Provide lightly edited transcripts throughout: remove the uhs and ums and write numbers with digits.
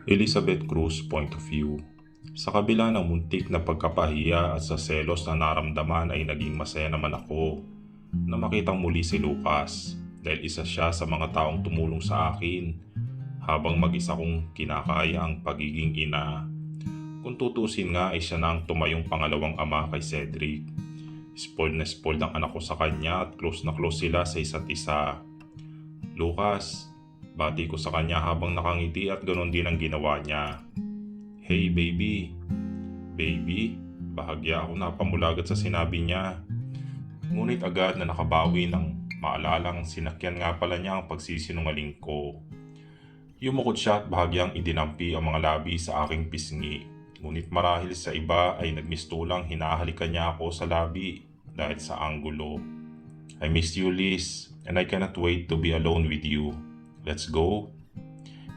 Elizabeth Cruz point of view. Sa kabila ng muntik na pagkapahiya at sa selos na naramdaman ay naging masaya naman ako na makitang muli si Lucas dahil isa siya sa mga taong tumulong sa akin habang mag-isa kong kinakaya ang pagiging ina. Kung tutusin nga ay siya na ang tumayong pangalawang ama kay Cedric. Spoiled na spoiled ang anak ko sa kanya at close na close sila sa isa't isa. Lucas, bati ko sa kanya habang nakangiti at ganon din ang ginawa niya. Hey baby. Baby, bahagya ako na pamulagat sa sinabi niya. Ngunit agad na nakabawi ng maalalang sinakyan nga pala niya ang pagsisinungaling ko. Yumukod siya at bahagyang idinampi ang mga labi sa aking pisngi. Ngunit marahil sa iba ay nagmistulang hinahalikan niya ako sa labi dahil sa anggulo. I miss you, Liz, and I cannot wait to be alone with you. Let's go.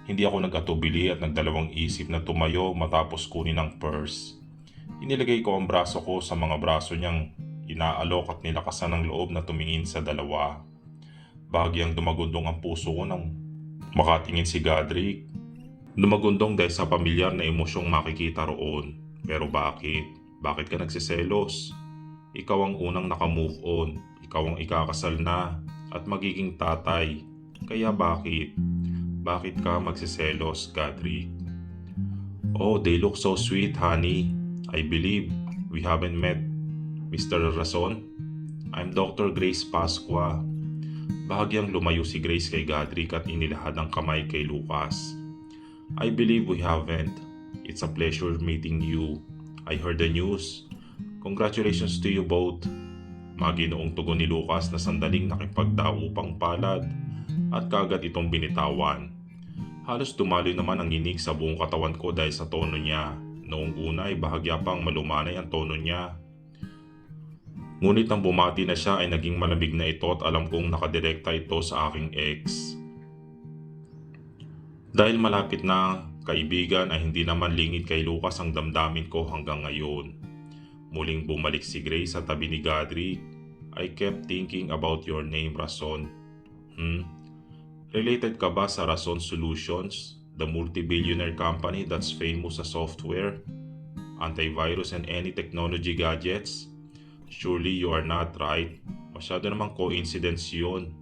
Hindi ako nag-atubili at nagdalawang isip na tumayo matapos kunin ang purse. Inilagay ko ang braso ko sa mga braso niyang inaalok at nilakasan ng loob na tumingin sa dalawa. Bahagyang dumagundong ang puso ko nang makatingin si Godric. Dumagundong dahil sa pamilyar na emosyong makikita roon. Pero bakit? Bakit ka nagsiselos? Ikaw ang unang nakamove on. Ikaw ang ikakasal na at magiging tatay. Kaya bakit? Bakit ka magsiselos, Godric? Oh, they look so sweet, honey. I believe we haven't met, Mr. Rason. I'm Dr. Grace Pasqua. Bahagyang lumayo si Grace kay Godric at inilahad ang kamay kay Lucas. I believe we haven't. It's a pleasure meeting you. I heard the news. Congratulations to you both. Maginoong tugon ni Lucas na sandaling nakipagdaupang palad at kagad itong binitawan. Halos dumaloy naman ang inig sa buong katawan ko dahil sa tono niya. Noong una ay bahagya pang malumanay ang tono niya. Ngunit nang bumati na siya ay naging malamig na ito at alam kong nakadirekta ito sa aking ex. Dahil malapit na kaibigan ay hindi naman lingid kay Lucas ang damdamin ko hanggang ngayon. Muling bumalik si Grace sa tabi ni Godric. I kept thinking about your name, Rason. Related ka ba sa Rason Solutions, the multi-billionaire company that's famous sa software, antivirus and any technology gadgets? Surely you are not, right? Masyado namang coincidence yun.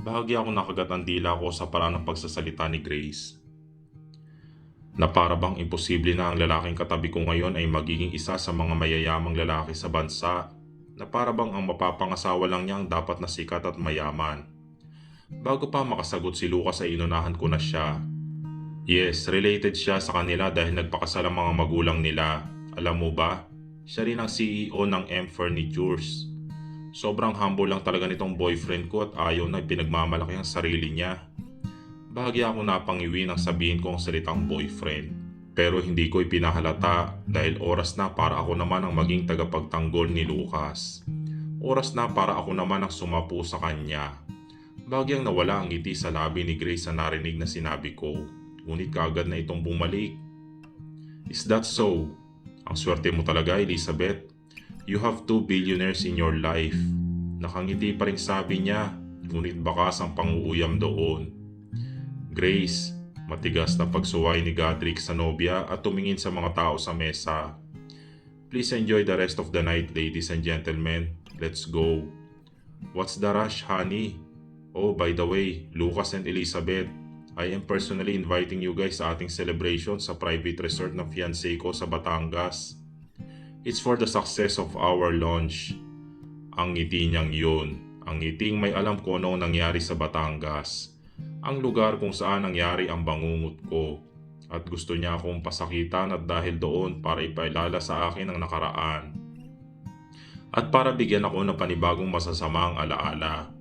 Bahagya akong nakagat ang dila ko sa paraan ng pagsasalita ni Grace. Na para bang imposible na ang lalaking katabi ko ngayon ay magiging isa sa mga mayayamang lalaki sa bansa. Na para bang ang mapapangasawa lang niya ang dapat na sikat at mayaman. Bago pa makasagot si Lucas ay inunahan ko na siya. Yes, related siya sa kanila dahil nagpakasal ang mga magulang nila. Alam mo ba, siya rin ang CEO ng M Furnitures. Sobrang humble lang talaga nitong boyfriend ko at ayaw na pinagmamalaki ang sarili niya. Bahagya ako napangiwi nang sabihin ko ang salitang boyfriend. Pero hindi ko ipinahalata dahil oras na para ako naman ang maging tagapagtanggol ni Lucas. Oras na para ako naman ang sumapu sa kanya. Bahagyang nawala ang ngiti sa labi ni Grace sa narinig na sinabi ko. Ngunit kaagad na itong bumalik. Is that so? Ang swerte mo talaga, Elizabeth. You have 2 billionaires in your life. Nakangiti pa rin sabi niya, ngunit bakas ang panguuyam doon. Grace, matigas na pagsuway ni Godric sa nobya at tumingin sa mga tao sa mesa. Please enjoy the rest of the night, ladies and gentlemen. Let's go. What's the rush, honey? Oh, by the way, Lucas and Elizabeth, I am personally inviting you guys sa ating celebration sa private resort ng fiancé ko sa Batangas. It's for the success of our launch. Ang ngiti niyang yun. Ang ngiting may alam ko noong nangyari sa Batangas. Ang lugar kung saan nangyari ang bangungot ko. At gusto niya akong pasakitan at dahil doon para ipailala sa akin ang nakaraan. At para bigyan ako ng panibagong masasamang alaala.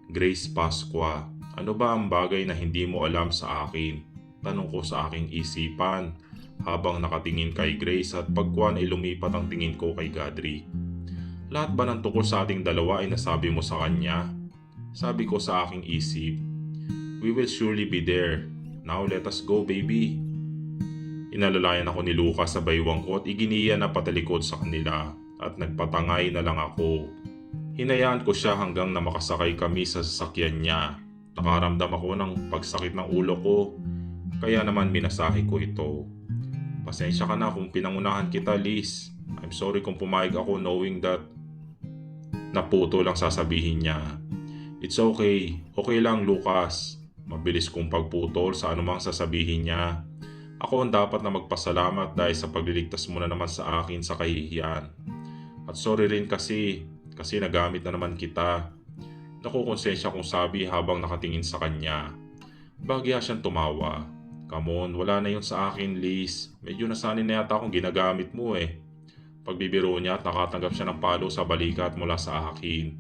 Grace Pasqua, ano ba ang bagay na hindi mo alam sa akin? Tanong ko sa aking isipan. Habang nakatingin kay Grace at pagkuhan ay lumipat ang tingin ko kay Godric. Lahat ba ng tungkol sa ating dalawa ay nasabi mo sa kanya? Sabi ko sa aking isip. We will surely be there. Now let us go, baby. Inalalayan ako ni Lucas sa baywang ko at iginiya na patalikod sa kanila at nagpatangay na lang ako. Hinayaan ko siya hanggang na makasakay kami sa sasakyan niya. Nakaramdam ako ng pagsakit ng ulo ko. Kaya naman minasahe ko ito. Pasensya ka na kung pinangunahan kita, Liz. I'm sorry kung pumayag ako knowing that naputo lang sasabihin niya. It's okay. Okay lang, Lucas. Mabilis kong pagputol sa anumang sasabihin niya. Ako ang dapat na magpasalamat dahil sa pagliligtas mo na naman sa akin sa kahihiyan. At sorry rin kasi nagamit na naman kita. Nakukonsensya kong sabi habang nakatingin sa kanya. Bahagya siyang tumawa. Come on, wala na yun sa akin, Liz. Medyo nasanay na yata akong ginagamit mo eh. Pagbibiro niya at nakatanggap siya ng palo sa balikat mula sa akin.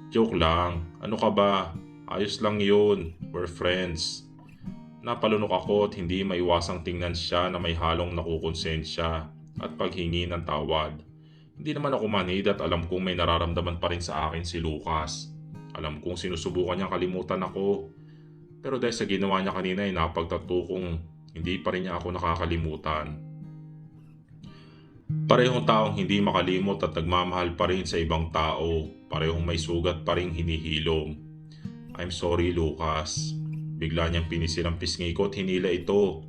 Joke lang. Ano ka ba? Ayos lang yun. We're friends. Napalunok ako at hindi maiwasang tingnan siya na may halong nakukonsensya at paghingi ng tawad. Hindi naman ako manhid at alam kong may nararamdaman pa rin sa akin si Lucas. Alam kong sinusubukan niyang kalimutan ako. Pero dahil sa ginawa niya kanina ay napagtatto kong hindi pa rin niya ako nakakalimutan. Parehong taong hindi makalimot at nagmamahal pa rin sa ibang tao. Parehong may sugat pa rin hinihilom. I'm sorry, Lucas. Bigla niyang pinisil ang pisngi ko at hinila ito.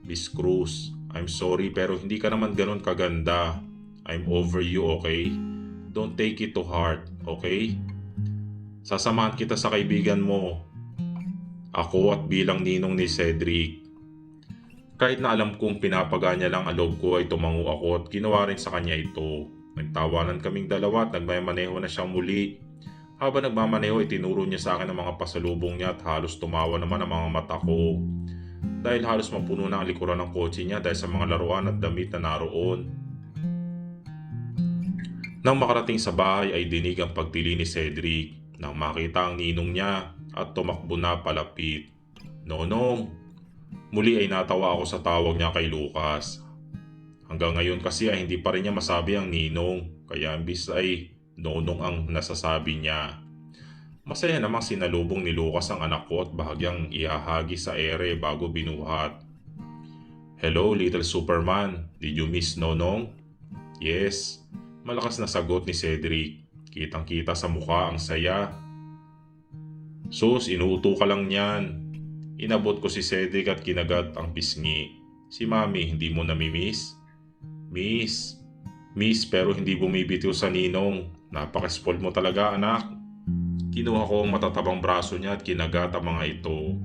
Miss Cruz, I'm sorry pero hindi ka naman ganun kaganda. I'm over you, okay? Don't take it to heart, okay? Sasamahan kita sa kaibigan mo. Ako at bilang ninong ni Cedric. Kahit na alam kong pinapaganya lang ang loob ko ay tumango ako at ginawa rin sa kanya ito. Nagtawanan kaming dalawa at nagmamaneho na siyang muli. Habang nagmamaneho ay tinuro niya sa akin ang mga pasalubong niya at halos tumawa naman ang mga mata ko. Dahil halos mapuno na ang likuran ng kotse niya dahil sa mga laruan at damit na naroon. Nang makarating sa bahay ay dinig ang pagtili ni Cedric. Nang makita ang ninong niya at tumakbo na palapit. Nonong! Muli ay natawa ako sa tawag niya kay Lucas. Hanggang ngayon kasi ay hindi pa rin niya masabi ang ninong, kaya imbis ay nonong ang nasasabi niya. Masaya namang sinalubong ni Lucas ang anak ko at bahagyang ihahagi sa ere bago binuhat. Hello little Superman, did you miss Nonong? Yes, malakas na sagot ni Cedric. Kitang kita sa mukha ang saya. Sus, inuuto ka lang niyan. Inabot ko si Cedric at kinagat ang pisngi. Si Mami, hindi mo namimiss? Miss pero hindi bumibitiw sa ninong. Napaka-spoiled mo talaga anak. Kinuha ko ang matatabang braso niya at kinagat ang mga ito.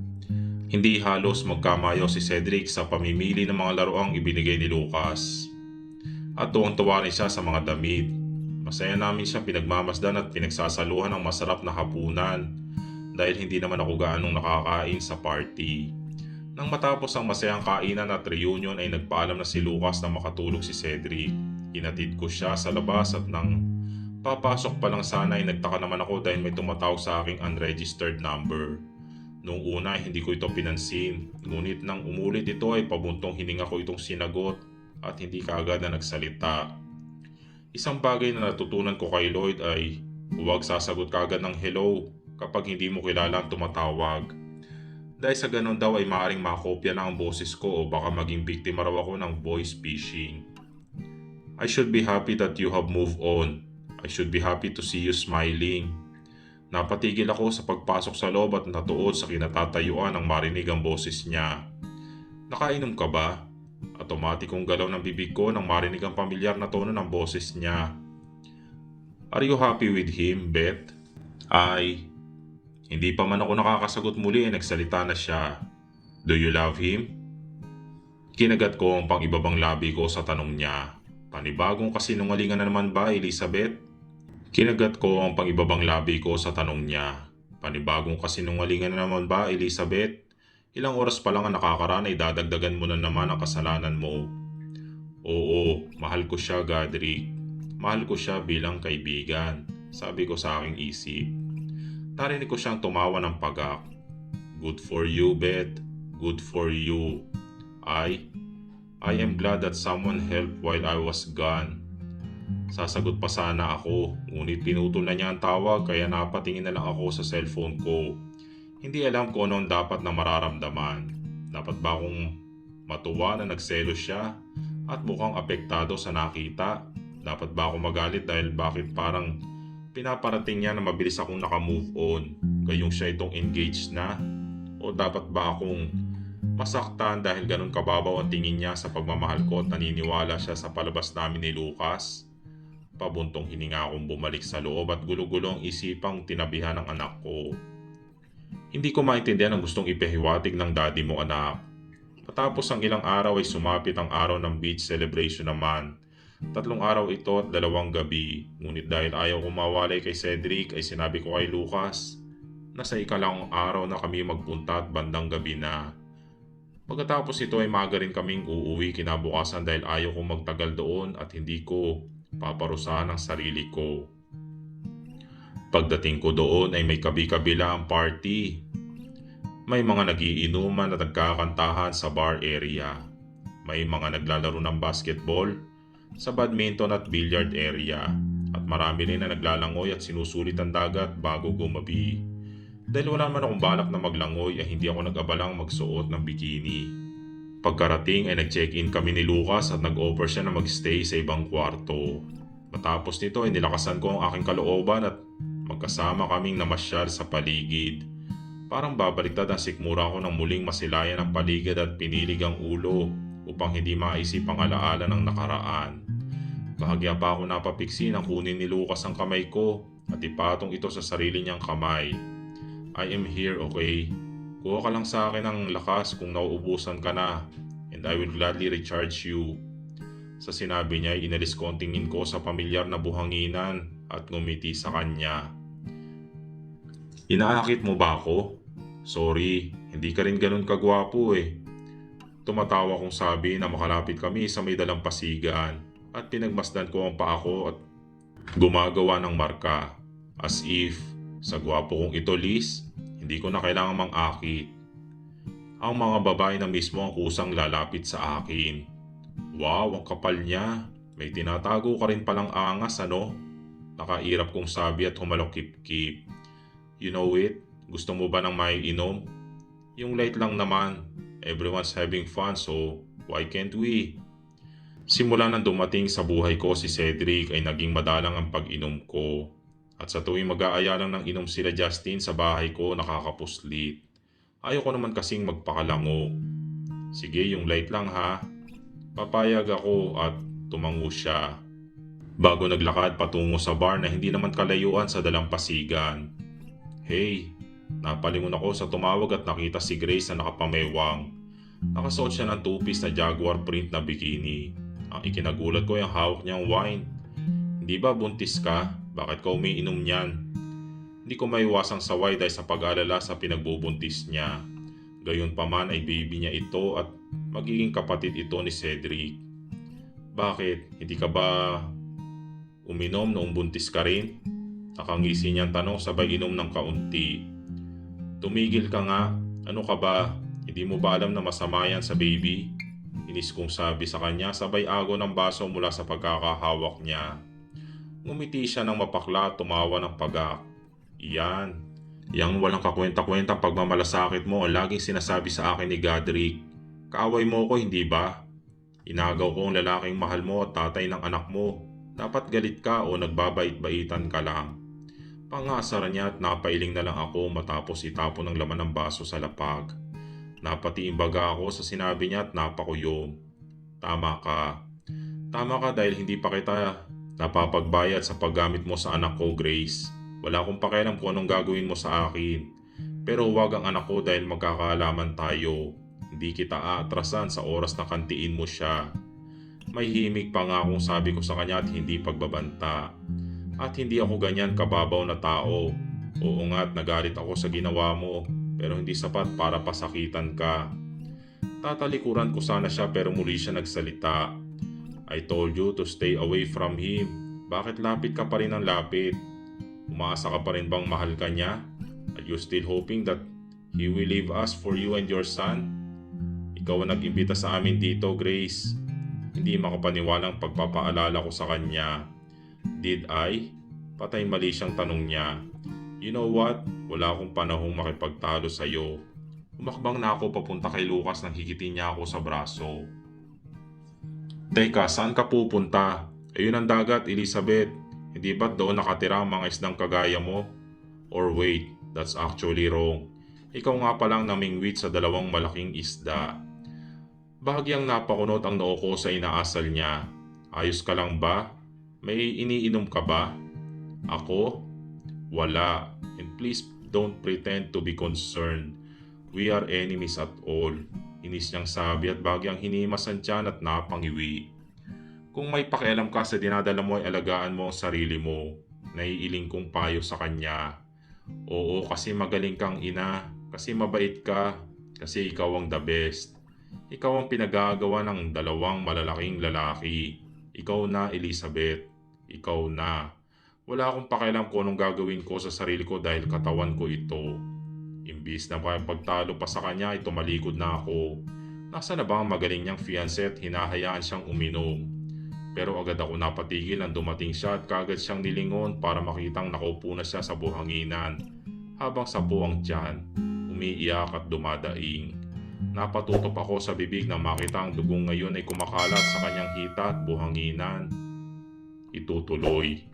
Hindi halos magkamayo si Cedric sa pamimili ng mga laruang ibinigay ni Lucas. At tuwang-tuwa rin siya sa mga damit. Masaya namin siyang pinagmamasdan at pinagsasaluhan ng masarap na hapunan dahil hindi naman ako gaanong nakakain sa party. Nang matapos ang masayang kainan at reunion ay nagpaalam na si Lucas na makatulog si Cedric. Hinatid ko siya sa labas at nang papasok pa lang sana ay nagtaka naman ako dahil may tumatawag sa aking unregistered number. Noong una ay hindi ko ito pinansin, ngunit nang umulit ito ay pabuntong hininga ko itong sinagot at hindi kaagad na nagsalita. Isang bagay na natutunan ko kay Lloyd ay huwag sasagot kaagad ng hello kapag hindi mo kilala ang tumatawag. Dahil sa ganun daw ay maaaring makopya na ang boses ko o baka maging biktima raw ako ng voice phishing. I should be happy that you have moved on. I should be happy to see you smiling. Napatigil ako sa pagpasok sa loob at natuod sa kinatatayuan nang marinig ang boses niya. Nakainom ka ba? Automatikong galaw ng bibig ko nang marinig ang pamilyar na tono ng boses niya. Are you happy with him, Beth? Hindi pa man ako nakakasagot muli ay nagsalita na siya. Do you love him? Kinagat ko ang pang-ibabang labi ko sa tanong niya. Panibagong kasinungalingan na naman ba, Elizabeth? Kinagat ko ang pang-ibabang labi ko sa tanong niya. Panibagong kasinungalingan na naman ba, Elizabeth? Ilang oras pa lang ang nakakaraan ay dadagdagan mo na naman ang kasalanan mo. Oo, mahal ko siya, Godric. Mahal ko siya bilang kaibigan, sabi ko sa aking isip. Narinig ko siyang tumawa ng pagak. Good for you, Beth. Good for you. I am glad that someone helped while I was gone. Sasagot pa sana ako, ngunit pinutol na niya ang tawag kaya napatingin na lang ako sa cellphone ko. Hindi alam kung ano ang dapat na mararamdaman. Dapat ba akong matuwa na nagselo siya at mukhang apektado sa nakita? Dapat ba ako magalit dahil bakit parang pinaparating niya na mabilis akong nakamove on? Gayong siya itong engaged na? O dapat ba akong Masaktan dahil ganun kababaw ang tingin niya sa pagmamahal ko at naniniwala siya sa palabas namin ni Lucas. Pabuntong hininga akong bumalik sa loob at gulo-gulo ang isipang tinabihan ng anak ko. Hindi ko maintindihan ang gustong ipahiwatig ng daddy mo, anak. Matapos ang ilang araw ay sumapit ang araw ng beach celebration naman. 3 araw ito at 2 gabi. Ngunit dahil ayaw ko mawalay kay Cedric ay sinabi ko kay Lucas na sa ikalang araw na kami magpunta at bandang gabi na. Pagkatapos ito ay maaga rin kaming uuwi kinabukasan dahil ayaw kong magtagal doon at hindi ko paparusahan ang sarili ko. Pagdating ko doon ay may kabi-kabila ang party. May mga nagiinuman at nagkakantahan sa bar area. May mga naglalaro ng basketball sa badminton at billiard area. At marami rin na naglalangoy at sinusulit ang dagat bago gumabi. Dahil wala naman akong balak na maglangoy ay hindi ako nag-abalang magsuot ng bikini. Pagkarating ay nag-check-in kami ni Lucas at nag-offer siya na mag-stay sa ibang kwarto. Matapos nito ay nilakasan ko ang aking kalooban at magkasama kaming namasyal sa paligid. Parang babaliktad ang sikmura ko nang muling masilayan ang paligid at pinilig ang ulo upang hindi maisip ang alaala ng nakaraan. Bahagya pa ako napapiksi nang kunin ni Lucas ang kamay ko at ipatong ito sa sarili niyang kamay. I am here, okay? Kuha ka lang sa akin ng lakas kung nauubusan ka na and I will gladly recharge you. Sa sinabi niya ay inalis ko ang tingin ko sa pamilyar na buhanginan at ngumiti sa kanya. Inaakit mo ba ako? Sorry, hindi ka rin ganun kagwapo eh. Tumatawa kong sabi na makalapit kami sa may dalampasigan at pinagmasdan ko ang paa ko at gumagawa ng marka. As if, sa gwapo kong ito Liz, hindi ko na kailangang mang-akit. Ang mga babae na mismo ang kusang lalapit sa akin. Wow, ang kapal niya. May tinatago ka rin palang angas, ano? Nakairap kong sabi at humalok kip-kip. You know it? Gusto mo ba ng maiinom? Yung light lang naman. Everyone's having fun so why can't we? Simula nang dumating sa buhay ko si Cedric ay naging madalang ang pag-inom ko. At sa tuwing mag-aaya lang ng inom sila Justin sa bahay ko nakakapuslit. Ayoko naman kasing magpakalango. Sige, yung light lang ha. Papayag ako at tumango siya. Bago naglakad patungo sa bar na hindi naman kalayuan sa dalampasigan. Hey, napalingon ako sa tumawag at nakita si Grace na nakapamewang. Nakasuot siya ng two-piece na Jaguar print na bikini. Ang ikinagulat ko ay ang hawak niyang wine. Hindi ba buntis ka? Bakit ka umiinom niyan? Hindi ko maiwasang saway dahil sa pag-alala sa pinagbubuntis niya. Gayunpaman ay baby niya ito at magiging kapatid ito ni Cedric. Bakit? Hindi ka ba uminom noong buntis ka rin? Nakangisi niyang tanong sabay inom ng kaunti. Tumigil ka nga. Ano ka ba? Hindi mo ba alam na masama yan sa baby? Inis kong sabi sa kanya sabay ago ng baso mula sa pagkakahawak niya. Ngumiti siya ng mapakla at tumawa ng pagak. Iyan. Yang walang kakwenta-kwentang pagmamalasakit mo ang laging sinasabi sa akin ni Godric. Kaaway mo ko, hindi ba? Inagaw ko ang lalaking mahal mo at tatay ng anak mo. Dapat galit ka o nagbabait-baitan ka lang. Pangasar niya at napailing na lang ako matapos itapon ng laman ng baso sa lapag. Napatiimbaga ako sa sinabi niya at napakuyom. Tama ka. Tama ka dahil hindi pa kita napapagbayad sa paggamit mo sa anak ko, Grace. Wala akong pakialam kung anong gagawin mo sa akin. Pero huwag ang anak ko dahil magkakaalaman tayo. Hindi kita aatrasan sa oras na kantiin mo siya. May himig pa nga akong sabi ko sa kanya at hindi pagbabanta. At hindi ako ganyan kababaw na tao. Oo nga at nagalit ako sa ginawa mo. Pero hindi sapat para pasakitan ka. Tatalikuran ko sana siya pero muli siya nagsalita. I told you to stay away from him. Bakit lapit ka pa rin ng lapit? Umaasa ka pa rin bang mahal ka niya? Are you still hoping that he will leave us for you and your son? Ikaw ang nag-imbita sa amin dito, Grace. Hindi makapaniwalang pagpapaalala ko sa kanya. Did I? Patay mali siyang tanong niya. You know what? Wala akong panahong makipagtalo sa'yo. Umakbang na ako papunta kay Lucas nang higitin niya ako sa braso. Teka, saan ka pupunta? Ayun ang dagat, Elizabeth. Hindi ba't doon nakatira ang mga isdang kagaya mo? Or wait, that's actually wrong. Ikaw nga palang namingwit sa dalawang malaking isda. Bahagyang napakunot ang noo ko sa inaasal niya. Ayos ka lang ba? May iniinom ka ba? Ako? Wala. And please don't pretend to be concerned. We are enemies at all. Inis niyang sabi at bahagyang hinimas ang tiyan at napangiwi. Kung may pakialam ka sa dinadala mo ay alagaan mo ang sarili mo. Naiiling kong payo sa kanya. Oo, kasi magaling kang ina. Kasi mabait ka. Kasi ikaw ang the best. Ikaw ang pinagagawa ng dalawang malalaking lalaki. Ikaw na, Elizabeth. Ikaw na. Wala akong pakialam kung anong gagawin ko sa sarili ko dahil katawan ko ito. Imbis na pagtalo pa sa kanya ay tumalikod na ako. Nasa na ba ang magaling niyang fiancé at hinahayaan siyang uminom? Pero agad ako napatigil nang dumating siya at kagad siyang nilingon para makitang nakaupo na siya sa buhanginan. Habang sapo ang tiyan, umiiyak at dumadaing. Napatutop ako sa bibig nang makita ang dugong ngayon ay kumakalat sa kanyang hita at buhanginan. Itutuloy.